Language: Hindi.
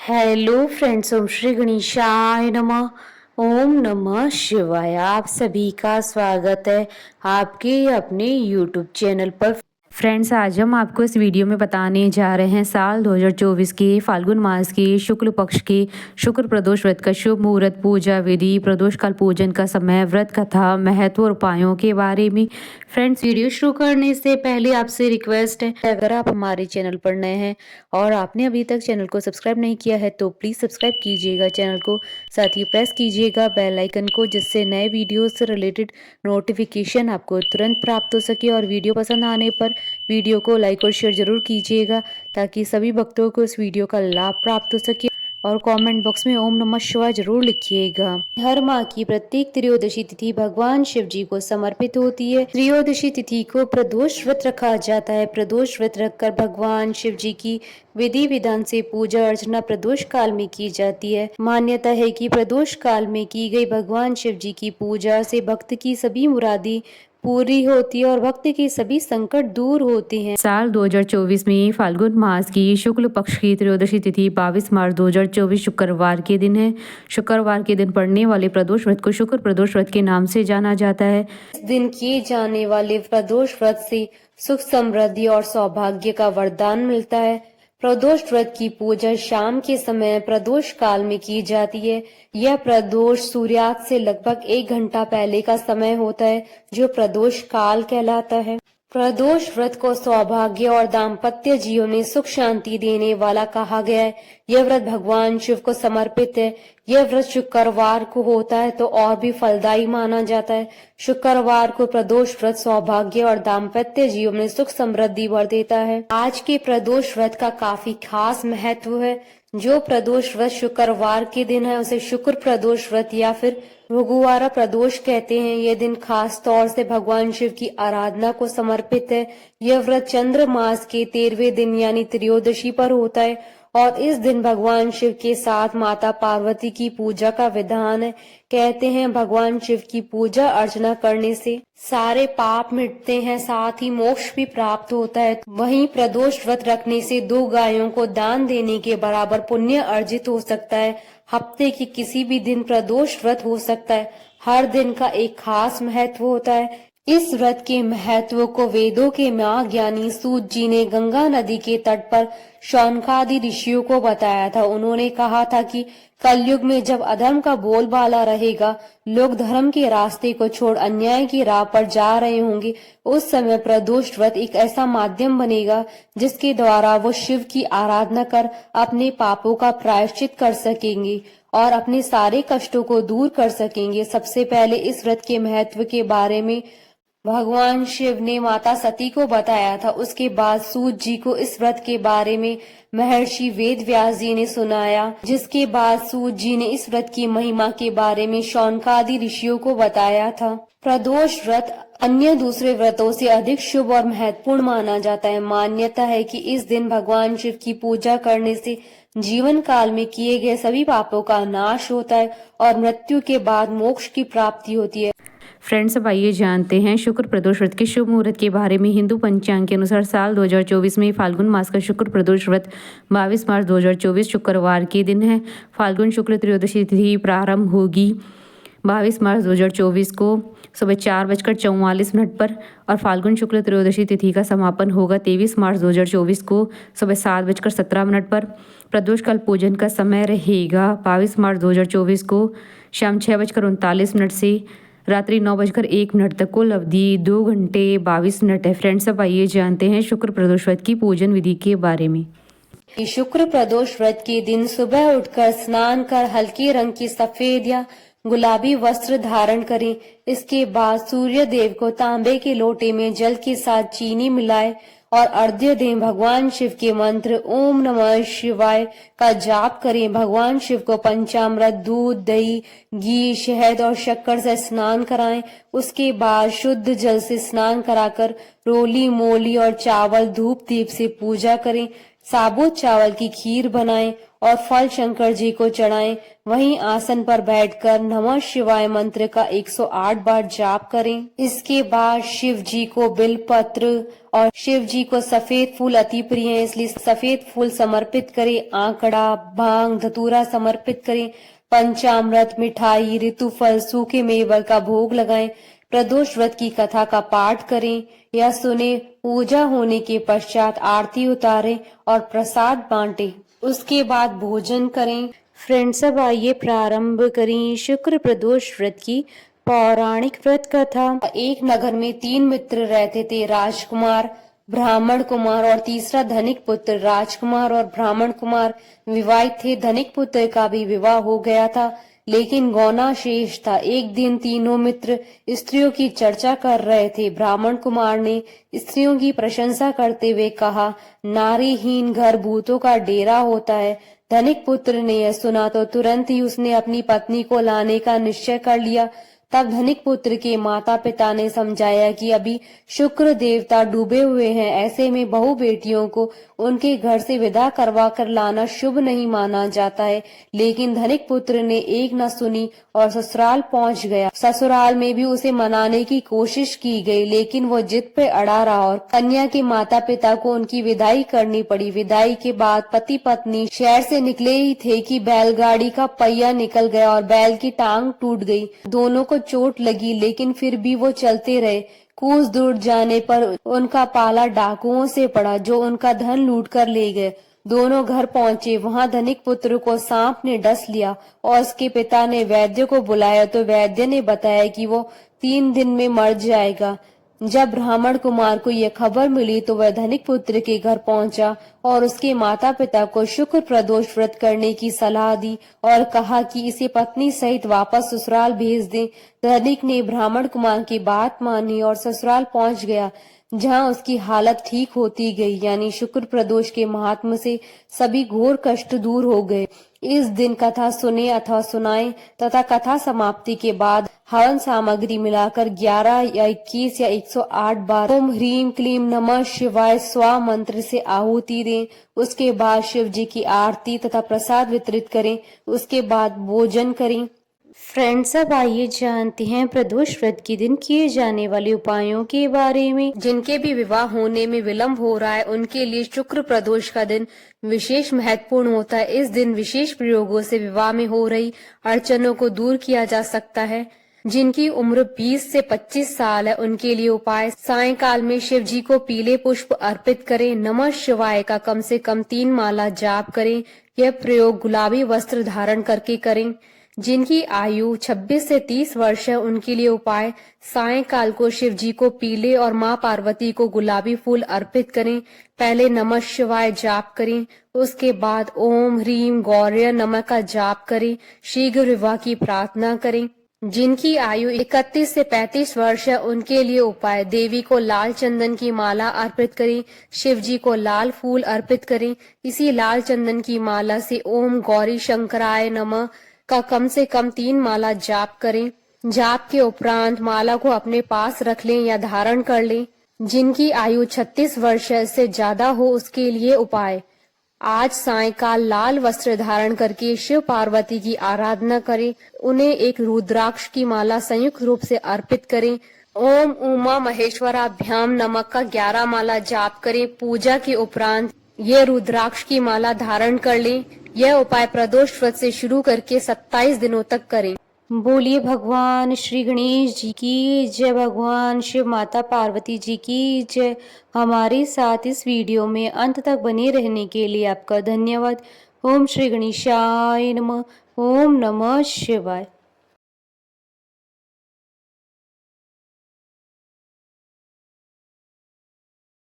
हेलो फ्रेंड्स, ओम श्री गणेशाय नमः। ओम नमः शिवाय। आप सभी का स्वागत है आपके अपने यूट्यूब चैनल पर। फ्रेंड्स, आज हम आपको इस वीडियो में बताने जा रहे हैं साल 2024 के फाल्गुन मास के शुक्ल पक्ष के शुक्र प्रदोष व्रत का शुभ मुहूर्त, पूजा विधि, प्रदोष काल पूजन का समय, व्रत कथा, महत्व और उपायों के बारे में। फ्रेंड्स, वीडियो शुरू करने से पहले आपसे रिक्वेस्ट है, अगर आप हमारे चैनल पर नए हैं और आपने अभी तक चैनल को सब्सक्राइब नहीं किया है तो प्लीज़ सब्सक्राइब कीजिएगा चैनल को, साथ ही प्रेस कीजिएगा बेल आइकन को, जिससे नए वीडियो से रिलेटेड नोटिफिकेशन आपको तुरंत प्राप्त हो सके। और वीडियो पसंद आने पर वीडियो को लाइक और शेयर जरूर कीजिएगा ताकि सभी भक्तों को इस वीडियो का लाभ प्राप्त हो सके। और कमेंट बॉक्स में ओम नमः शिवाय जरूर लिखिएगा। हर माह की प्रत्येक त्रयोदशी तिथि भगवान शिव जी को समर्पित होती है। त्रयोदशी तिथि को प्रदोष व्रत रखा जाता है। प्रदोष व्रत रखकर भगवान शिव जी की विधि विधान से पूजा अर्चना प्रदोष काल में की जाती है। मान्यता है कि प्रदोष काल में की गई भगवान शिव जी की पूजा से भक्त की सभी मुरादी पूरी होती है और भक्त के सभी संकट दूर होते हैं। साल 2024 में फाल्गुन मास की शुक्ल पक्ष की त्रयोदशी तिथि 22 मार्च 2024 शुक्रवार के दिन है। शुक्रवार के दिन पड़ने वाले प्रदोष व्रत को शुक्र प्रदोष व्रत के नाम से जाना जाता है। इस दिन किए जाने वाले प्रदोष व्रत से सुख समृद्धि और सौभाग्य का वरदान मिलता है। प्रदोष व्रत की पूजा शाम के समय प्रदोष काल में की जाती है। यह प्रदोष सूर्यास्त से लगभग 1 घंटा पहले का समय होता है, जो प्रदोष काल कहलाता है। प्रदोष व्रत को सौभाग्य और दाम्पत्य जीवन में सुख शांति देने वाला कहा गया है। यह व्रत भगवान शिव को समर्पित है। यह व्रत शुक्रवार को होता है तो और भी फलदायी माना जाता है। शुक्रवार को प्रदोष व्रत सौभाग्य और दाम्पत्य जीवन में सुख समृद्धि भर देता है। आज के प्रदोष व्रत का काफी खास महत्व है। जो प्रदोष व्रत शुक्रवार के दिन है उसे शुक्र प्रदोष व्रत या फिर भृगुवारा प्रदोष कहते हैं। यह दिन खास तौर से भगवान शिव की आराधना को समर्पित है। यह व्रत चंद्र मास के 13वें दिन यानी त्रयोदशी पर होता है और इस दिन भगवान शिव के साथ माता पार्वती की पूजा का विधान है। कहते हैं भगवान शिव की पूजा अर्चना करने से सारे पाप मिटते हैं, साथ ही मोक्ष भी प्राप्त होता है। वहीं प्रदोष व्रत रखने से 2 गायों को दान देने के बराबर पुण्य अर्जित हो सकता है। हफ्ते के किसी भी दिन प्रदोष व्रत हो सकता है। हर दिन का एक खास महत्व होता है। इस व्रत के महत्व को वेदों के माँ ज्ञानी सूत जी ने गंगा नदी के तट पर शौनकादि ऋषियों को बताया था। उन्होंने कहा था कि कलयुग में जब अधर्म का बोलबाला रहेगा, लोग धर्म के रास्ते को छोड़ अन्याय की राह पर जा रहे होंगे, उस समय प्रदोष व्रत एक ऐसा माध्यम बनेगा जिसके द्वारा वो शिव की आराधना कर अपने पापों का प्रायश्चित कर सकेंगे और अपने सारे कष्टों को दूर कर सकेंगे। सबसे पहले इस व्रत के महत्व के बारे में भगवान शिव ने माता सती को बताया था। उसके बाद सूत जी को इस व्रत के बारे में महर्षि वेद व्यास जी ने सुनाया, जिसके बाद सूत जी ने इस व्रत की महिमा के बारे में शौनकादि ऋषियों को बताया था। प्रदोष व्रत अन्य दूसरे व्रतों से अधिक शुभ और महत्वपूर्ण माना जाता है। मान्यता है कि इस दिन भगवान शिव की पूजा करने से जीवन काल में किए गए सभी पापों का नाश होता है और मृत्यु के बाद मोक्ष की प्राप्ति होती है। फ्रेंड्स, अब आइए जानते हैं शुक्र प्रदोष व्रत के शुभ मुहूर्त के बारे में। हिंदू पंचांग के अनुसार साल 2024 में फाल्गुन मास का शुक्र प्रदोष व्रत 22 मार्च 2024 शुक्रवार के दिन है। फाल्गुन शुक्ल त्रयोदशी तिथि प्रारंभ होगी 22 मार्च 2024 को सुबह 4:44 पर और फाल्गुन शुक्ल त्रयोदशी तिथि का समापन होगा 23 मार्च 2024 को सुबह 7:17 पर। प्रदोष काल पूजन का समय रहेगा 22 मार्च 2024 को शाम 6:39 से रात्रि 9:01 तक। कुल अवधि 2 घंटे 22 मिनट है। फ्रेंड्स, अब आइए जानते हैं शुक्र प्रदोष व्रत की पूजन विधि के बारे में। शुक्र प्रदोष व्रत के दिन सुबह उठकर स्नान कर हल्के रंग की सफेद या गुलाबी वस्त्र धारण करें। इसके बाद सूर्य देव को तांबे के लोटे में जल के साथ चीनी मिलाए और अर्घ्य दें। भगवान शिव के मंत्र ओम नमः शिवाय का जाप करें। भगवान शिव को पंचामृत, दूध, दही, घी, शहद और शक्कर से स्नान कराएं। उसके बाद शुद्ध जल से स्नान कराकर रोली, मोली और चावल, धूप दीप से पूजा करें। साबुत चावल की खीर बनाएं और फल शंकर जी को चढ़ाएं। वहीं आसन पर बैठकर नमः शिवाय मंत्र का 108 बार जाप करें। इसके बाद शिव जी को बिलपत्र और शिव जी को सफेद फूल अति प्रिय है, इसलिए सफेद फूल समर्पित करें। आंकड़ा, भांग, धतूरा समर्पित करें। पंचामृत, मिठाई, ऋतुफल, सूखे मेवा का भोग लगाएं। प्रदोष व्रत की कथा का पाठ करें या सुने। पूजा होने के पश्चात आरती उतारें और प्रसाद बांटें। उसके बाद भोजन करें। फ्रेंड्स, अब आइए प्रारंभ करें शुक्र प्रदोष व्रत की पौराणिक व्रत कथा। एक नगर में 3 मित्र रहते थे, राजकुमार, ब्राह्मण कुमार और तीसरा धनिक पुत्र। राजकुमार और ब्राह्मण कुमार विवाहित थे। धनिक पुत्र का भी विवाह हो गया था, लेकिन गौना शेष था। एक दिन तीनों मित्र स्त्रियों की चर्चा कर रहे थे। ब्राह्मण कुमार ने स्त्रियों की प्रशंसा करते हुए कहा, नारीहीन घर भूतों का डेरा होता है। धनिक पुत्र ने यह सुना तो तुरंत ही उसने अपनी पत्नी को लाने का निश्चय कर लिया। तब धनिक पुत्र के माता पिता ने समझाया कि अभी शुक्र देवता डूबे हुए हैं, ऐसे में बहू बेटियों को उनके घर से विदा करवा कर लाना शुभ नहीं माना जाता है। लेकिन धनिक पुत्र ने एक न सुनी और ससुराल पहुंच गया। ससुराल में भी उसे मनाने की कोशिश की गई, लेकिन वो जिद पे अड़ा रहा और कन्या के माता पिता को उनकी विदाई करनी पड़ी। विदाई के बाद पति पत्नी शहर से निकले ही थे कि बैलगाड़ी का पहिया निकल गया और बैल की टांग टूट गई। दोनों को चोट लगी, लेकिन फिर भी वो चलते रहे। कुछ दूर जाने पर उनका पाला डाकुओं से पड़ा, जो उनका धन लूट कर ले गए। दोनों घर पहुंचे। वहां धनिक पुत्र को सांप ने डस लिया और उसके पिता ने वैद्य को बुलाया तो वैद्य ने बताया कि वो 3 दिन में मर जाएगा। जब ब्राह्मण कुमार को यह खबर मिली तो वह धनिक पुत्र के घर पहुंचा और उसके माता पिता को शुक्र प्रदोष व्रत करने की सलाह दी और कहा कि इसे पत्नी सहित वापस ससुराल भेज दें। धनिक ने ब्राह्मण कुमार की बात मानी और ससुराल पहुंच गया, जहां उसकी हालत ठीक होती गई। यानी शुक्र प्रदोष के महात्म से सभी घोर कष्ट दूर हो गए। इस दिन कथा सुने अथवा सुनाएं तथा कथा समाप्ति के बाद हवन सामग्री मिलाकर 11 या 21 या 108 बार ओम ह्रीम क्लीम नमः शिवाय स्वा मंत्र से आहुति दें। उसके बाद शिव जी की आरती तथा प्रसाद वितरित करें। उसके बाद भोजन करें। फ्रेंड्स, अब आइए जानते हैं प्रदोष व्रत के दिन किए जाने वाले उपायों के बारे में। जिनके भी विवाह होने में विलंब हो रहा है, उनके लिए शुक्र प्रदोष का दिन विशेष महत्वपूर्ण होता है। इस दिन विशेष प्रयोगों से विवाह में हो रही अड़चनों को दूर किया जा सकता है। जिनकी उम्र 20 से 25 साल है, उनके लिए उपाय: सायंकाल में शिव जी को पीले पुष्प अर्पित करें। नमः शिवाय का कम से कम 3 माला जाप करें। यह प्रयोग गुलाबी वस्त्र धारण करके करें। जिनकी आयु 26 से 30 वर्ष है, उनके लिए उपाय: सायंकाल को शिव जी को पीले और मां पार्वती को गुलाबी फूल अर्पित करें। पहले नमः शिवाय जाप करें, उसके बाद ओम ह्रीम गौर्य नमः का जाप करें। शीघ्र विवाह की प्रार्थना करें। जिनकी आयु 31 से 35 वर्ष है, उनके लिए उपाय: देवी को लाल चंदन की माला अर्पित करें। शिव जी को लाल फूल अर्पित करें। इसी लाल चंदन की माला से ओम गौरी शंकराय नमः का कम से कम 3 माला जाप करें। जाप के उपरांत माला को अपने पास रख लें या धारण कर लें। जिनकी आयु 36 वर्ष से ज्यादा हो, उसके लिए उपाय: आज सायंकाल लाल वस्त्र धारण करके शिव पार्वती की आराधना करें। उन्हें एक रुद्राक्ष की माला संयुक्त रूप से अर्पित करें। ओम उमा महेश्वराभ्याम नमः का 11 माला जाप करें। पूजा के उपरांत ये रुद्राक्ष की माला धारण कर लें। यह उपाय प्रदोष व्रत से शुरू करके 27 दिनों तक करें। बोलिए भगवान श्री गणेश जी की जय, भगवान शिव माता पार्वती जी की जय। हमारे साथ इस वीडियो में अंत तक बने रहने के लिए आपका धन्यवाद। ओम श्री गणेशाय नमः। ओम नमः शिवाय।